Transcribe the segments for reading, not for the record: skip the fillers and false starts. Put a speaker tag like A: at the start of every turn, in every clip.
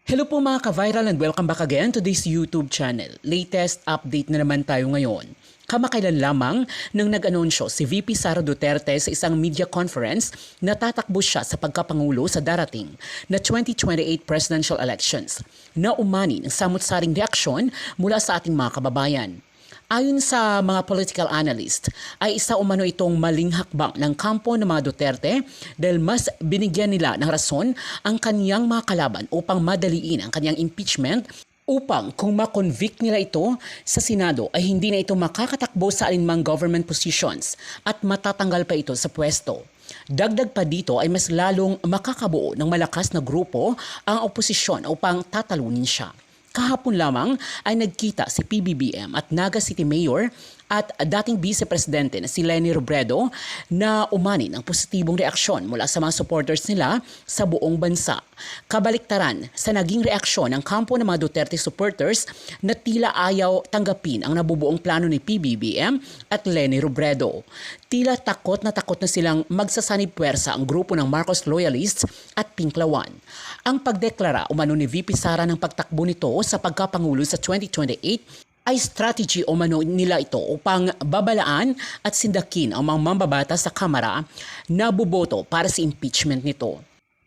A: Hello po mga ka-viral and welcome back again to this YouTube channel. Latest update na naman tayo ngayon. Kamakailan lamang nang nag-anunsyo si VP Sara Duterte sa isang media conference na tatakbo siya sa pagkapangulo sa darating na 2028 presidential elections na umani ng samut-saring reaksyon mula sa ating mga kababayan. Ayon sa mga political analyst, ay isa umano itong maling hakbang ng kampo ng mga Duterte dahil mas binigyan nila ng rason ang kaniyang mga kalaban upang madaliin ang kaniyang impeachment upang kung ma-convict nila ito sa Senado ay hindi na ito makakatakbo sa alinmang government positions at matatanggal pa ito sa pwesto. Dagdag pa dito ay mas lalong makakabuo ng malakas na grupo ang oposisyon upang tatalunin siya. Kahapon lamang ay nagkita si PBBM at Naga City Mayor at dating Vice Presidente na si Leni Robredo na umani ng positibong reaksyon mula sa mga supporters nila sa buong bansa. Kabaliktaran sa naging reaksyon ng kampo ng mga Duterte supporters na tila ayaw tanggapin ang nabubuong plano ni PBBM at Leni Robredo. Tila takot na silang magsasanib puwersa ang grupo ng Marcos loyalists at Pinklawan. Ang pagdeklara umano ni VP Sara ng pagtakbo nito sa pagkapangulo sa 2028 ay strategy umano nila ito upang babalaan at sindakin ang mga mambabata sa Kamara na buboto para sa impeachment nito.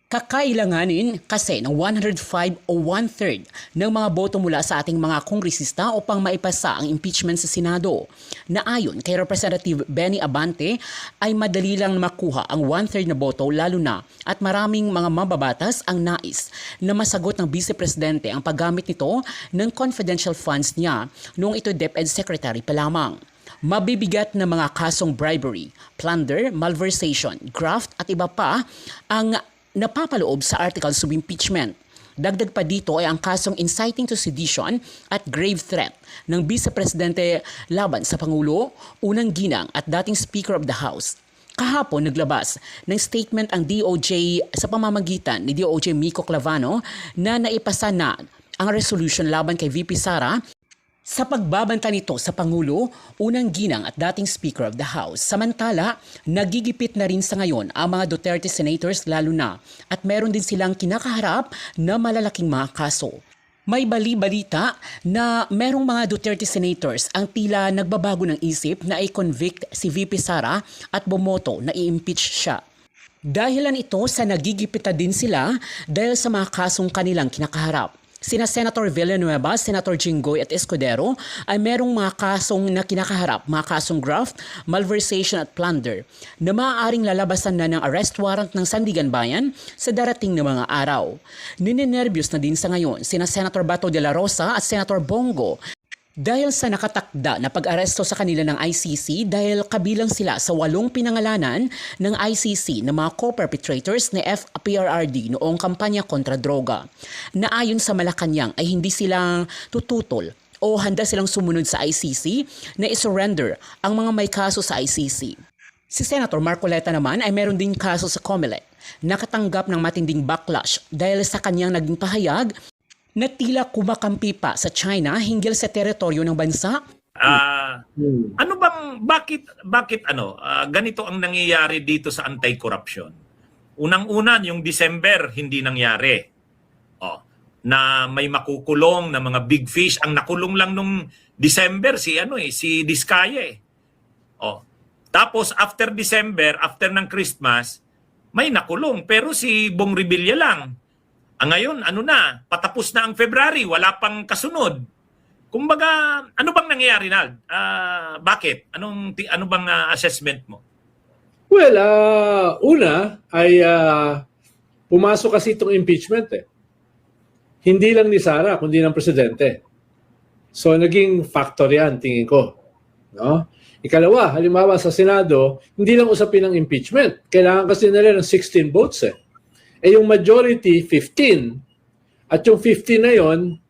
A: Kakailanganin kasi ng 105 o 1/3 ng mga boto mula sa ating mga kongresista upang maipasa ang impeachment sa Senado. Na ayon kay Representative Benny Abante ay madali lang makuha ang 1/3 na boto lalo na at maraming mga mababatas ang nais na masagot ng Vice Presidente ang paggamit nito ng confidential funds niya noong ito DepEd Secretary pa lamang. Mabibigat na mga kasong bribery, plunder, malversation, graft at iba pa ang napapaloob sa articles of impeachment. Dagdag pa dito ay ang kasong inciting to sedition at grave threat ng Vice Presidente laban sa Pangulo, unang ginang at dating Speaker of the House. Kahapon naglabas ng statement ang DOJ sa pamamagitan ni DOJ Miko Clavano na naipasa na ang resolution laban kay VP Sara sa pagbabanta nito sa Pangulo, unang ginang at dating Speaker of the House. Samantala, nagigipit na rin sa ngayon ang mga Duterte senators lalo na at meron din silang kinakaharap na malalaking mga kaso. May bali-balita na merong mga Duterte senators ang tila nagbabago ng isip na i-convict si VP Sara at bumoto na i-impeach siya. Dahilan ito sa nagigipita din sila dahil sa mga kasong kanilang kinakaharap. Sina Senator Villanueva, Senator Jinggoy at Escudero ay merong mga kasong na kinakaharap, mga kasong graft, malversation at plunder na maaaring lalabasan na ng arrest warrant ng Sandigan Bayan sa darating na mga araw. Ninenervyos na din sa ngayon sina Senator Bato de la Rosa at Senator Bongo dahil sa nakatakda na pag-aresto sa kanila ng ICC dahil kabilang sila sa 8 pinangalanan ng ICC na mga co-perpetrators ni FPRRD noong kampanya kontra droga. Na ayon sa Malacanang ay hindi silang tututol o handa silang sumunod sa ICC na isurrender ang mga may kaso sa ICC. Si Senator Marcoleta naman ay meron din kaso sa COMELEC. Nakatanggap ng matinding backlash dahil sa kanyang naging pahayag na tila kumakampi pa sa China hinggil sa teritoryo ng bansa.
B: Ano bang bakit ganito ang nangyayari dito sa anti-corruption? Unang-una yung December hindi nangyari. Na may makukulong na mga big fish ang nakulong lang nung December si Diskaya eh. Tapos after December, after ng Christmas, may nakulong pero si Bong Revilla lang. Ngayon, patapos na ang February, wala pang kasunod. Kumbaga, ano bang nangyayari, Nald? Bakit? Ano bang assessment mo?
C: Well, una ay pumasok kasi itong impeachment eh. Hindi lang ni Sara, kundi ng presidente. So, naging factor yan, tingin ko. No? Ikalawa, halimbawa sa Senado, hindi lang usapin ng impeachment. Kailangan kasi nila ng 16 votes eh. Yung majority, 15. At yung 15 na yon,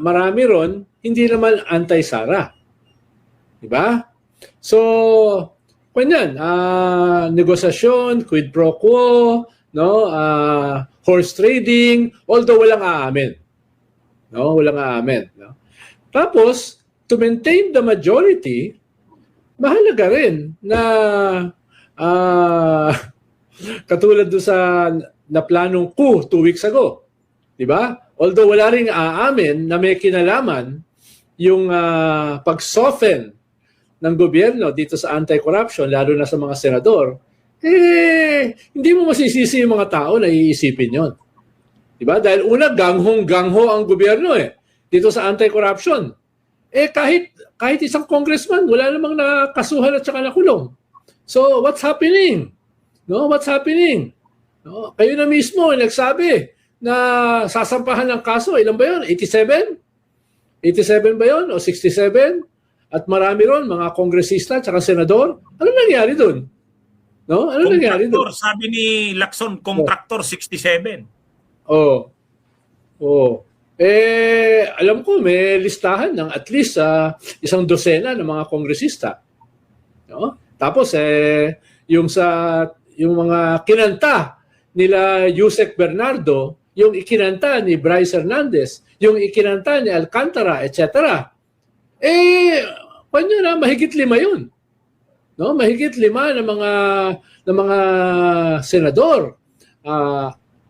C: marami ron, hindi naman anti-Sara. Diba? So, kanyan, negosasyon, quid pro quo, no? Horse trading, although walang aamin. No? Walang aamin. No? Tapos, to maintain the majority, mahalaga rin na katulad doon sa naplanong coup 2 weeks ago. Di ba? Although wala ring aamin na may kinalaman yung pag-soften ng gobyerno dito sa anti-corruption, lalo na sa mga senador, hindi mo masisisi yung mga tao na iisipin yon. Diba? Dahil una, ganghong-gangho ang gobyerno dito sa anti-corruption. Kahit isang congressman, wala namang nakasuhan at saka nakulong. So, what's happening? No? What's happening? No? Kayo na mismo nagsabi na sasampahan ng kaso. Ilan ba yun? 87? 87 ba yun? O 67? At marami ron, mga kongresista at saka senador. Ano nangyari doon? No? Ano nangyari doon?
B: Sabi ni Lacson, contractor 67.
C: Oh. Alam ko may listahan ng at least isang dosena ng mga kongresista. No? Tapos yung mga kinanta nila Yusek Bernardo, yung ikinanta ni Bryce Hernandez, yung ikinanta ni Alcantara, etc. Panyo na mahigit 5 yun. No? Mahigit 5 ng mga senador.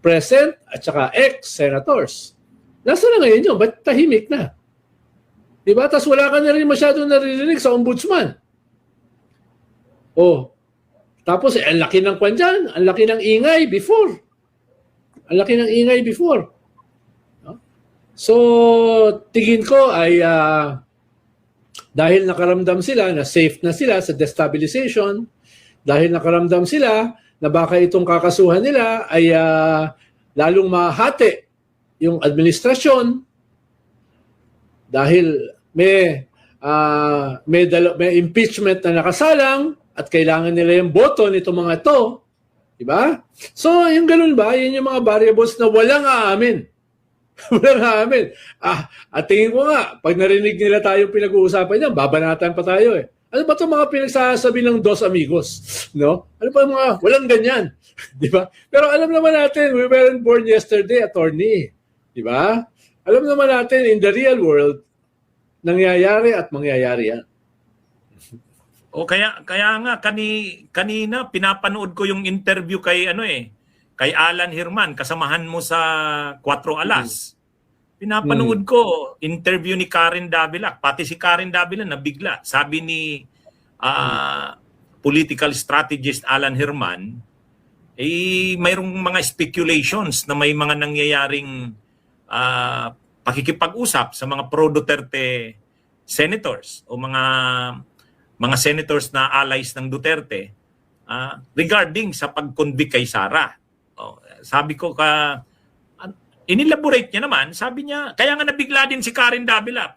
C: Present at saka ex-senators. Nasa na ngayon yun? Ba't tahimik na? Diba? Tapos wala ka na rin masyadong naririnig sa ombudsman. Tapos ang laki ng kwan dyan. Ang laki ng ingay before. No? So, tingin ko ay dahil nakaramdam sila na safe na sila sa destabilization, dahil nakaramdam sila na baka itong kakasuhan nila ay lalong mahati yung administrasyon dahil may impeachment na nakasalang at kailangan nila yung boto nito mga to. Diba? So, yung ganun ba? Yan yung mga variables na walang aamin. Walang aamin. At tingin ko nga, pag narinig nila tayong pinag-uusapan niyan, babanatan pa tayo Ano ba itong mga pinagsasabi ng Dos Amigos? No? Ano ba mga walang ganyan? Di ba? Pero alam naman natin, we weren't born yesterday, attorney. Di ba? Alam naman natin, in the real world, nangyayari at mangyayari yan.
B: Kaya nga kanina pinapanood ko yung interview kay kay Alan Hirman, kasamahan mo sa 4 Alas. Pinapanood ko interview ni Karen Davila, pati si Karen Davila nabigla. Sabi ni political strategist Alan Hirman, mayroong mga speculations na may mga nangyayaring pakikipag-usap sa mga pro-Duterte senators o mga senators na allies ng Duterte regarding sa pag-convict kay Sara. Sabi ko inelaborate niya naman, sabi niya, kaya nga nabigla din si Karen Davila.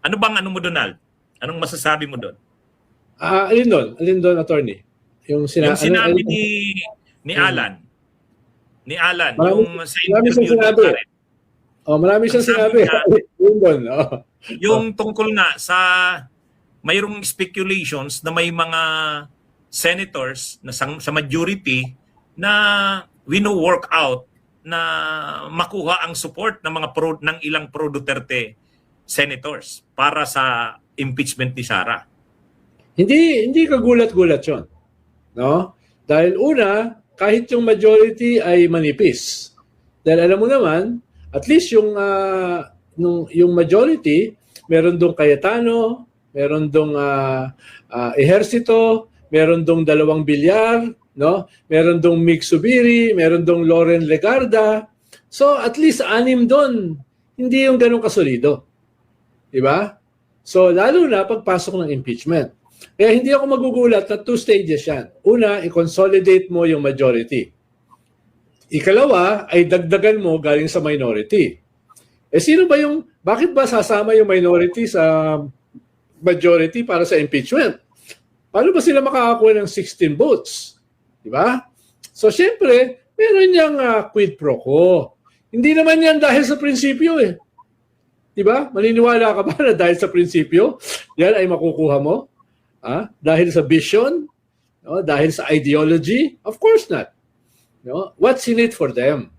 B: Ano bang mo doon, Al? Anong masasabi mo doon?
C: Alin doon, attorney? Yung
B: sinabi ni Alan. Ni Alan, yung sa interview ni Karen.
C: Marami siyang sinabi.
B: Yung tungkol nga sa mayroong speculations na may mga senators na sa majority na work out na makuha ang support ng ng ilang pro-Duterte senators para sa impeachment ni Sara.
C: Hindi kagulat-gulat 'yon. No? Dahil una, kahit yung majority ay manipis. Dahil alam mo naman, at least yung majority, meron dong Cayetano, meron dong Ejercito, meron dong 2 Bilyar, no? Meron dong Mig Subiri, meron dong Loren Legarda. So at least 6 doon. Hindi yung ganun kasolido. 'Di ba? So lalo na pagpasok ng impeachment. Kaya hindi ako magugulat na 2 stages yan. Una, i-consolidate mo yung majority. Ikalawa, ay dagdagan mo galing sa minority. Bakit ba sasama yung minority sa majority para sa impeachment? Paano ba sila makakakuha ng 16 votes? Diba? So, syempre, meron niyang quid pro quo. Hindi naman yan dahil sa prinsipyo Diba? Maniniwala ka ba na dahil sa prinsipyo, yan ay makukuha mo? Dahil sa vision? No? Dahil sa ideology? Of course not. No? What's in it for them?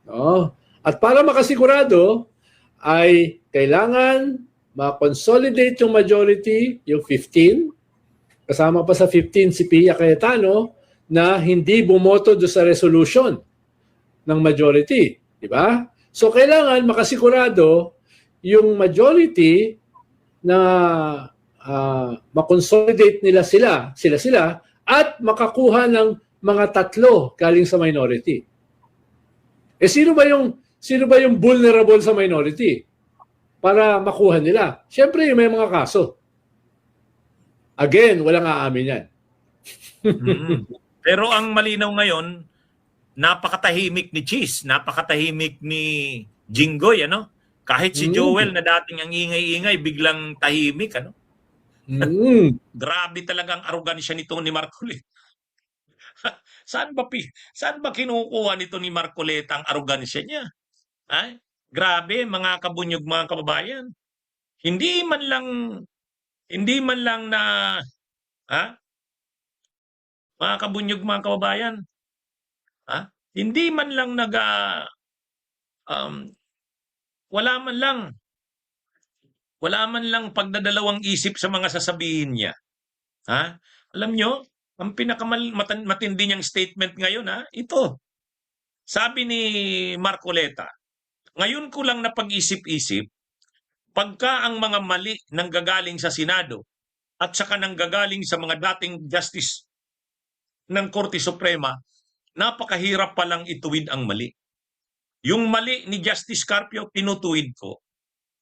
C: No? At para makasigurado, ay kailangan ma-consolidate yung majority, yung 15, kasama pa sa 15 si Pia Cayetano, na hindi bumoto do sa resolution ng majority, di ba? So kailangan makasigurado yung majority na makonsolidate nila sila at makakuha ng mga tatlo galing sa minority. Eh sino ba yung vulnerable sa minority para makuha nila? Siyempre, may mga kaso. Again, walang aamin yan.
B: Pero ang malinaw ngayon, napakatahimik ni Cheese, napakatahimik ni Jinggoy, ano? Kahit si Joel na dating ang ingay-ingay, biglang tahimik, ano? Grabe talagang arogansya nito ni Marcoleta. Saan ba kinukuha nito ni Marcoleta ang arogansya niya? Ay, grabe mga kabunyog, mga kababayan. Hindi man lang na mga kabunyog, mga kababayan. Hindi man lang wala man lang pagdadalawang isip sa mga sasabihin niya. Alam nyo, ang pinakamatindi niyang statement ngayon, ito. Sabi ni Marcoleta, ngayon ko lang napag-isip-isip, pagka ang mga mali nanggagaling sa Senado at saka nanggagaling sa mga dating justice ng Korte Suprema, napakahirap palang ituwid ang mali. Yung mali ni Justice Carpio, tinutuwid ko.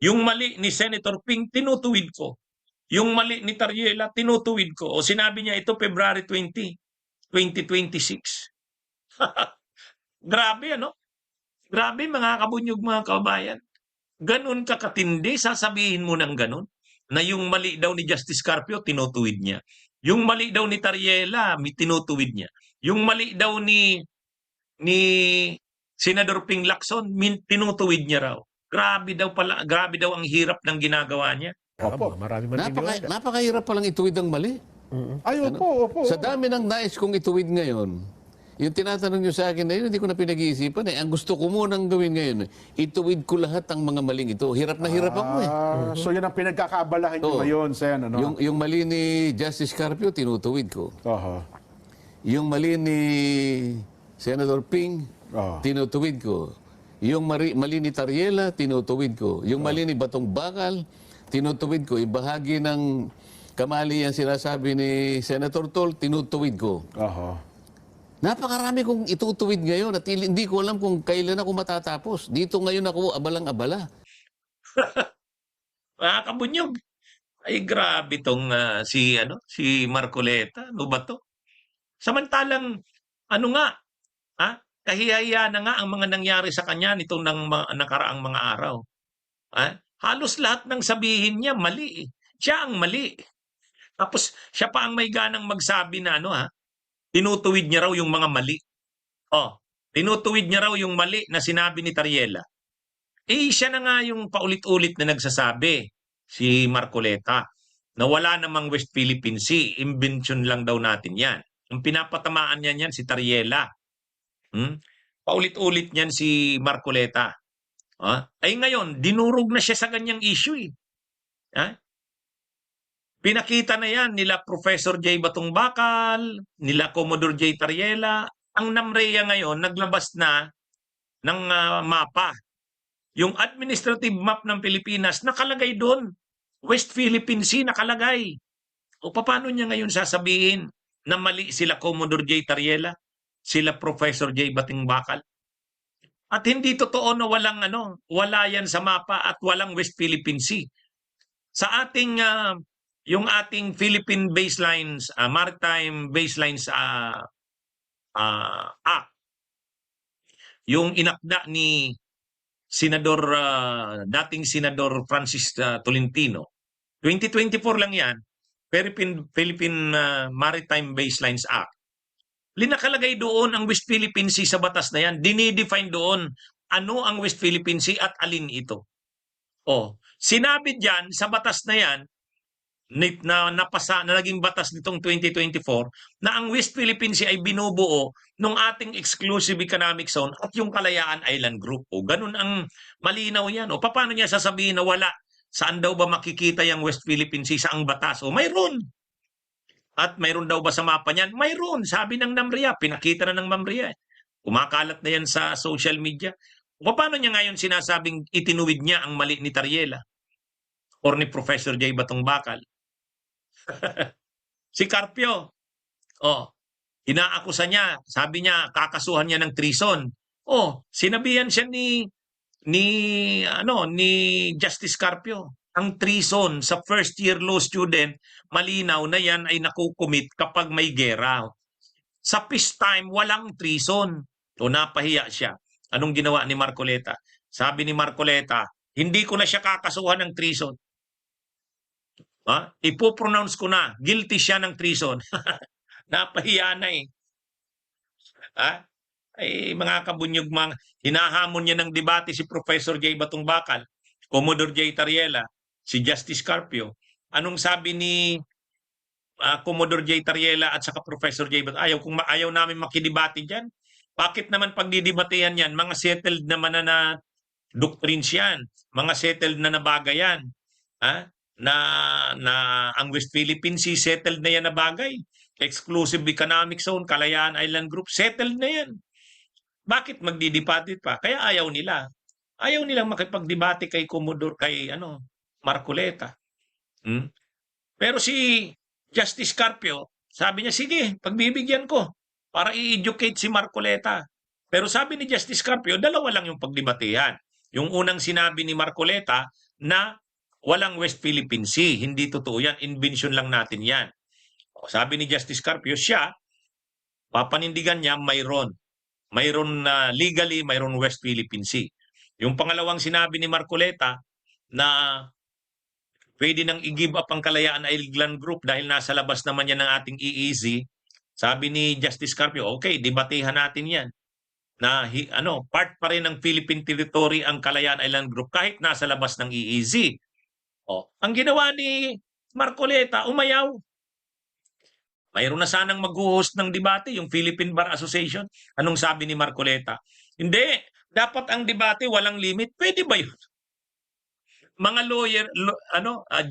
B: Yung mali ni Senator Ping, tinutuwid ko. Yung mali ni Tariela, tinutuwid ko. O sinabi niya ito February 20, 2026. Grabe, ano? Grabe, mga kabunyog, mga kababayan. Ganun ka katindi, sasabihin mo ng ganun, na yung mali daw ni Justice Carpio, tinutuwid niya. Yung mali daw ni Tariela, tinutuwid niya. Yung mali daw ni Senador Ping Lacson, tinutuwid niya raw. Grabe daw ang hirap ng ginagawa niya.
D: Opo. Marami maniniwala.
E: Napakahirap palang ituwid ang mali.
D: Ay, opo.
E: Sa dami ng nais kong ituwid ngayon, yung tinatanong nyo sa akin na yun, hindi ko na pinag-iisipan eh. Ang gusto ko munang gawin ngayon, ituwid ko lahat ang mga maling ito. Hirap na hirap ako eh.
D: So yan ang pinagkakabalahan nyo
E: Oo.
D: ngayon, Sen, ano?
E: Yung mali ni Justice Carpio, tinutuwid ko.
D: Oho.
E: Yung mali ni Senator Ping, tinutuwid ko. Yung mali ni Tariela, tinutuwid ko. Yung mali ni Batong Bakal, tinutuwid ko. Ibahagi ng kamali ang sinasabi ni Senator Tol, tinutuwid ko.
D: Oho.
E: Napakarami kong itutuwid ngayon at hindi ko alam kung kailan ako matatapos. Dito ngayon ako abalang-abala.
B: Mga kabunyog, ay grabe tong si Marcoleta. Ano ba to? Samantalang, kahihiya na nga ang mga nangyari sa kanya nitong nakaraang mga araw. Halos lahat ng sabihin niya mali. Siya ang mali. Tapos siya pa ang may ganang magsabi na tinutuwid niya raw yung mga mali. Tinutuwid niya raw yung mali na sinabi ni Tariela. Siya na nga yung paulit-ulit na nagsasabi, si Marcoleta, na wala namang West Philippine Sea. Invention lang daw natin yan. Ang pinapatamaan niya niyan si Tariela. Paulit-ulit niyan si Marcoleta. Ay ngayon, dinurog na siya sa ganyang issue eh. Pinakita na yan nila Professor J. Batong Bakal, nila Commodore J. Tariela. Ang NAMREA ngayon, naglabas na ng mapa. Yung administrative map ng Pilipinas, nakalagay doon. West Philippine Sea nakalagay. O paano niya ngayon sasabihin na mali sila Commodore J. Tariela, sila Professor J. Batong Bakal? At hindi totoo na wala yan sa mapa at walang West Philippine Sea. Sa ating yung ating Philippine Baselines, Maritime Baselines Act, yung inakda ni dating Senador Francis Tolentino, 2024 lang yan, Philippine Maritime Baselines Act. Linakalagay doon ang West Philippine Sea sa batas na yan. Dinidefine doon ano ang West Philippine Sea at alin ito. Sinabi dyan sa batas na yan, na naging batas nitong 2024 na ang West Philippine Sea ay binubuo ng ating exclusive economic zone at yung Kalayaan Island Group. Ganun ang malinaw yan. Paano niya sasabihin na wala? Saan daw ba makikita yung West Philippine Sea? Saang batas? Mayroon. At mayroon daw ba sa mapa niyan? Mayroon, sabi ng NAMRIA. Pinakita na ng NAMRIA. Kumakalat na yan sa social media. O paano niya ngayon sinasabing itinuwid niya ang mali ni Tariela or ni Professor J. Batong Bakal? Si Carpio, inaakusa niya, sabi niya kakasuhan niya ng treason. Sinabihan siya ni Justice Carpio. Ang treason sa first year law student, malinaw na yan ay nakukumit kapag may gera. Sa peacetime, walang treason. Napahiya siya. Anong ginawa ni Marcoleta? Sabi ni Marcoleta, hindi ko na siya kakasuhan ng treason. Ipopronounce ko na, guilty siya ng treason. Napahiya na eh. Mga kabunyog, hinahamon niya ng debate si Professor J. Batong Bakal, Commodore J. Tariela, si Justice Carpio. Anong sabi ni Commodore J. Tariela at saka Professor J. Batong? Ayaw namin makidebate dyan. Bakit naman pagdidebatehan yan? Mga settled naman na doctrines yan. Mga settled na bagay yan. Na ang West Philippine Sea, settled na yan na bagay. Exclusive Economic Zone, Kalayaan Island Group, settled na yan. Bakit magdidebate pa? Kaya ayaw nila. Ayaw nilang makipagdebate kay Commodore, kay Marcoleta. Pero si Justice Carpio, sabi niya, sige, pagbibigyan ko para i-educate si Marcoleta. Pero sabi ni Justice Carpio, dalawa lang yung pagdebatehan. Yung unang sinabi ni Marcoleta na walang West Philippine Sea. Hindi totoo yan. Invention lang natin yan. Sabi ni Justice Carpio, siya, papanindigan niya, mayroon. Mayroon legally, mayroon West Philippine Sea. Yung pangalawang sinabi ni Marcoleta na pwede nang i-give up ang Kalayaan Island Group dahil nasa labas naman yan ng ating EEZ. Sabi ni Justice Carpio, okay, debatehan natin yan. Na part pa rin ng Philippine territory ang Kalayaan Island Group kahit nasa labas ng EEZ. Ang ginawa ni Marcoleta, umayaw. Mayroon na sanang mag-host ng debate, yung Philippine Bar Association. Anong sabi ni Marcoleta? Hindi, dapat ang debate walang limit. Pwede ba yun? Mga lawyer,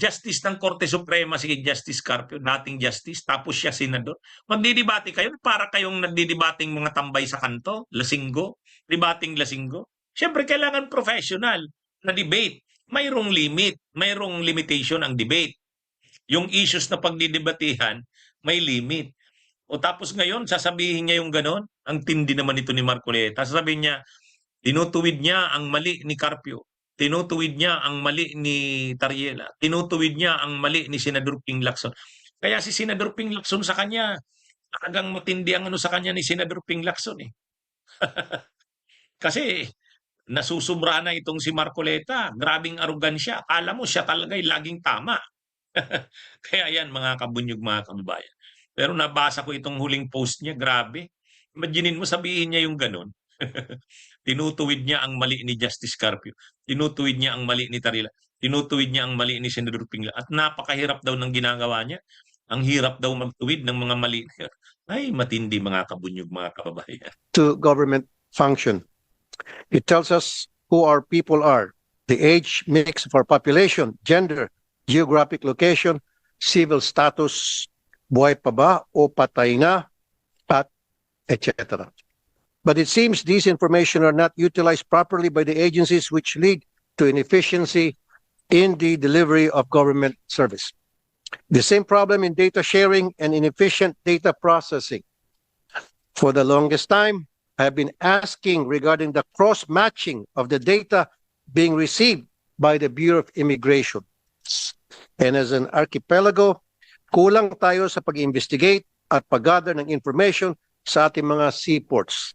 B: justice ng Korte Suprema, si Justice Carpio, dating justice, tapos siya senador. Magdidebate kayo para kayong nagdidebating mga tambay sa kanto, lasinggo, debating lasinggo. Siyempre, kailangan professional na debate. Mayroong limit, mayroong limitation ang debate. Yung issues na pagdidebatehan, may limit. Tapos ngayon, sasabihin niya yung ganon, ang tindi naman ito ni Marcoleta. Sasabihin niya, tinutuwid niya ang mali ni Carpio. Tinutuwid niya ang mali ni Tariela. Tinutuwid niya ang mali ni Senador Ping Lacson. Kaya si Senador Ping Lacson sa kanya, talagang matindi ang sa kanya ni Senador Ping Lacson eh. Kasi nasusubra na itong si Marcoleta. Grabing arogansya. Akala mo siya talaga ay laging tama. Kaya yan mga kabunyog, mga kababayan. Pero nabasa ko itong huling post niya, grabe. Imaginin mo, sabihin niya yung ganun. Tinutuwid niya ang mali ni Justice Carpio. Tinutuwid niya ang mali ni Tariela. Tinutuwid niya ang mali ni Senador Pingla. At napakahirap daw ng ginagawa niya. Ang hirap daw magtuwid ng mga mali. Ay, matindi mga kabunyog, mga kababayan.
F: To government function. It tells us who our people are, the age mix of our population, gender, geographic location, civil status, buhay pa ba o patay na, at etc. But it seems these information are not utilized properly by the agencies, which lead to inefficiency in the delivery of government service. The same problem in data sharing and inefficient data processing. For the longest time, I have been asking regarding the cross-matching of the data being received by the Bureau of Immigration. And as an archipelago, kulang tayo sa pag-investigate at pag-gather ng information sa ating mga seaports.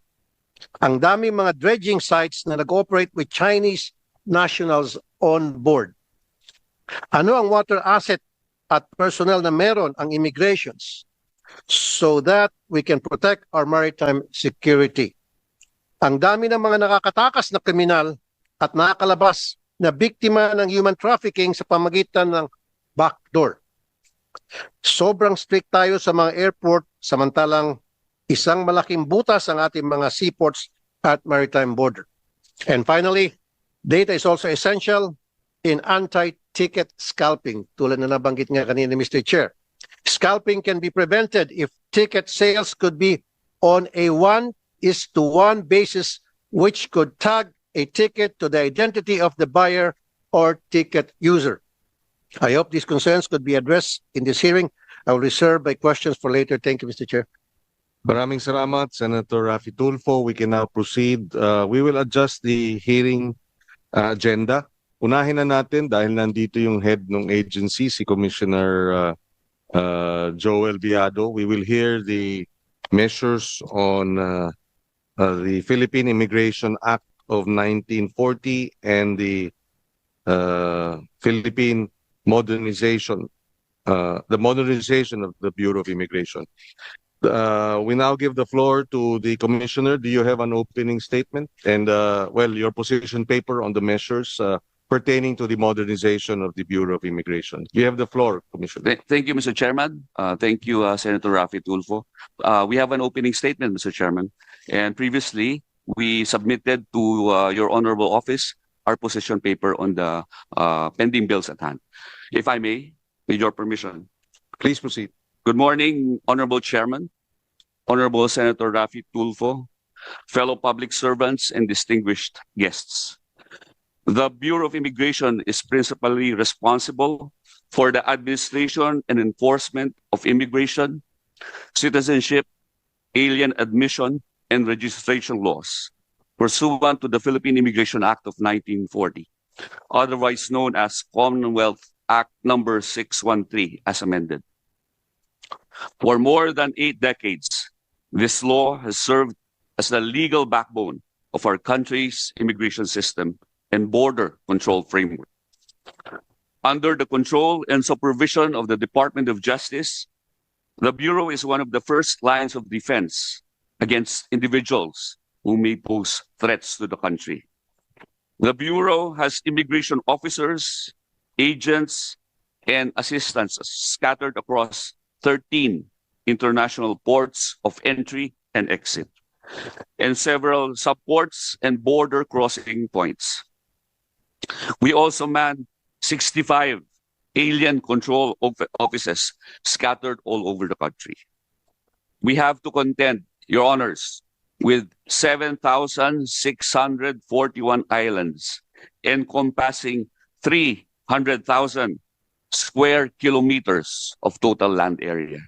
F: Ang dami mga dredging sites na nag-operate with Chinese nationals on board. Ano ang water asset at personnel na meron ang immigrations so that we can protect our maritime security? Ang dami ng mga nakakatakas na kriminal at nakakalabas na biktima ng human trafficking sa pamagitan ng backdoor. Sobrang strict tayo sa mga airport, samantalang isang malaking butas ang ating mga seaports at maritime border. And finally, data is also essential in anti-ticket scalping, tulad na nabanggit nga kanina ni Mr. Chair. Scalping can be prevented if ticket sales could be on a 1:1 basis, which could tag a ticket to the identity of the buyer or ticket user. I hope these concerns could be addressed in this hearing. I will reserve my questions for later. Thank you, Mr. Chair.
G: Maraming salamat, Senator Raffy Tulfo. We can now proceed. We will adjust the hearing agenda. Unahin na natin dahil nandito yung head ng agency, si Commissioner Joel Viado. We will hear the measures on the Philippine Immigration Act of 1940 and the Philippine modernization, the modernization of the Bureau of Immigration. We now give the floor to the Commissioner. Do you have an opening statement? And, well, your position paper on the measures pertaining to the modernization of the Bureau of Immigration. You have the floor, Commissioner.
H: Thank you, Mr. Chairman. Thank you, Senator Raffy Tulfo. We have an opening statement, Mr. Chairman. And previously, we submitted to your honorable office our position paper on the pending bills at hand. If I may, with your permission.
G: Please proceed.
H: Good morning, Honorable Chairman, Honorable Senator Raffy Tulfo, fellow public servants, and distinguished guests. The Bureau of Immigration is principally responsible for the administration and enforcement of immigration, citizenship, alien admission, and registration laws pursuant to the Philippine Immigration Act of 1940, otherwise known as Commonwealth Act number 613 as amended. For more than 8 decades, this law has served as the legal backbone of our country's immigration system and border control framework. Under the control and supervision of the Department of Justice, the Bureau is one of the first lines of defense against individuals who may pose threats to the country. The Bureau has immigration officers, agents, and assistants scattered across 13 international ports of entry and exit, and several subports and border crossing points. We also man 65 alien control offices scattered all over the country. We have to contend, Your Honors, with 7,641 islands encompassing 300,000 square kilometers of total land area.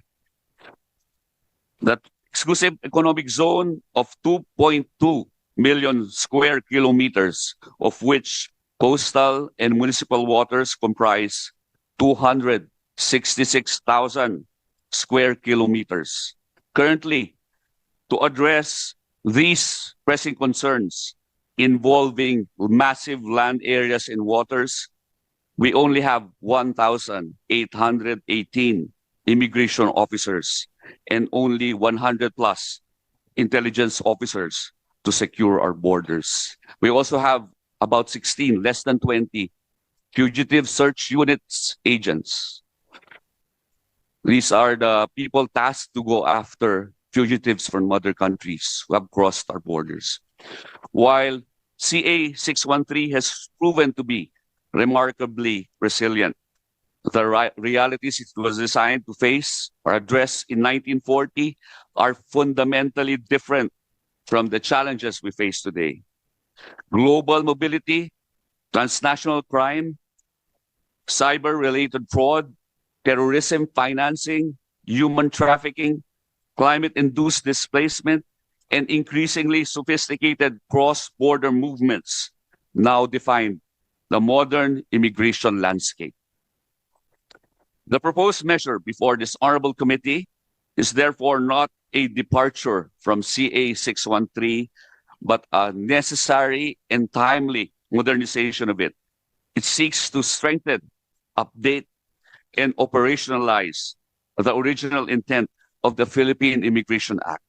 H: The exclusive economic zone of 2.2 million square kilometers, of which coastal and municipal waters comprise 266,000 square kilometers. Currently, to address these pressing concerns involving massive land areas and waters, we only have 1,818 immigration officers and only 100 plus intelligence officers to secure our borders. We also have about 16, less than 20, fugitive search units agents. These are the people tasked to go after fugitives from other countries who have crossed our borders. While CA 613 has proven to be remarkably resilient, the realities it was designed to face or address in 1940 are fundamentally different from the challenges we face today. Global mobility, transnational crime, cyber-related fraud, terrorism financing, human trafficking, climate-induced displacement, and increasingly sophisticated cross-border movements now define the modern immigration landscape. The proposed measure before this honorable committee is therefore not a departure from CA 613, but a necessary and timely modernization of it. It seeks to strengthen, update, and operationalize the original intent of the Philippine Immigration Act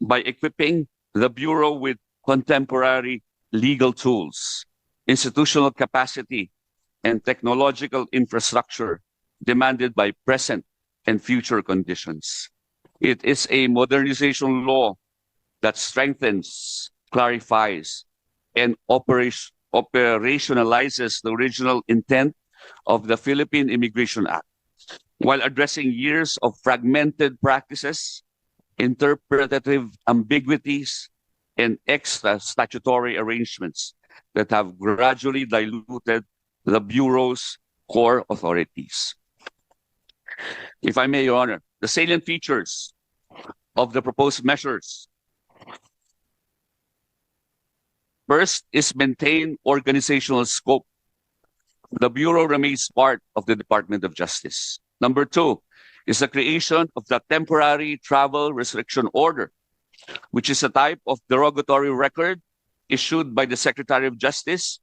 H: by equipping the Bureau with contemporary legal tools, institutional capacity, and technological infrastructure demanded by present and future conditions. It is a modernization law that strengthens, clarifies, and operationalizes the original intent of the Philippine Immigration Act while addressing years of fragmented practices, interpretative ambiguities, and extra statutory arrangements that have gradually diluted the Bureau's core authorities. If I may, Your Honor, the salient features of the proposed measures. First is maintain organizational scope. The Bureau remains part of the Department of Justice. Number two is the creation of the Temporary Travel Restriction Order, which is a type of derogatory record issued by the Secretary of Justice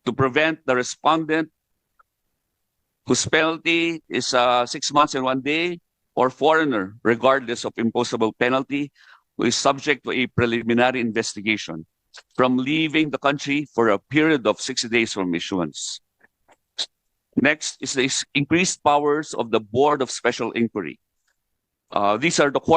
H: to prevent the respondent whose penalty is 6 months and 1 day, or foreigner, regardless of imposable penalty, who is subject to a preliminary investigation, from leaving the country for a period of 60 days from issuance. Next is the increased powers of the Board of Special Inquiry. These are the court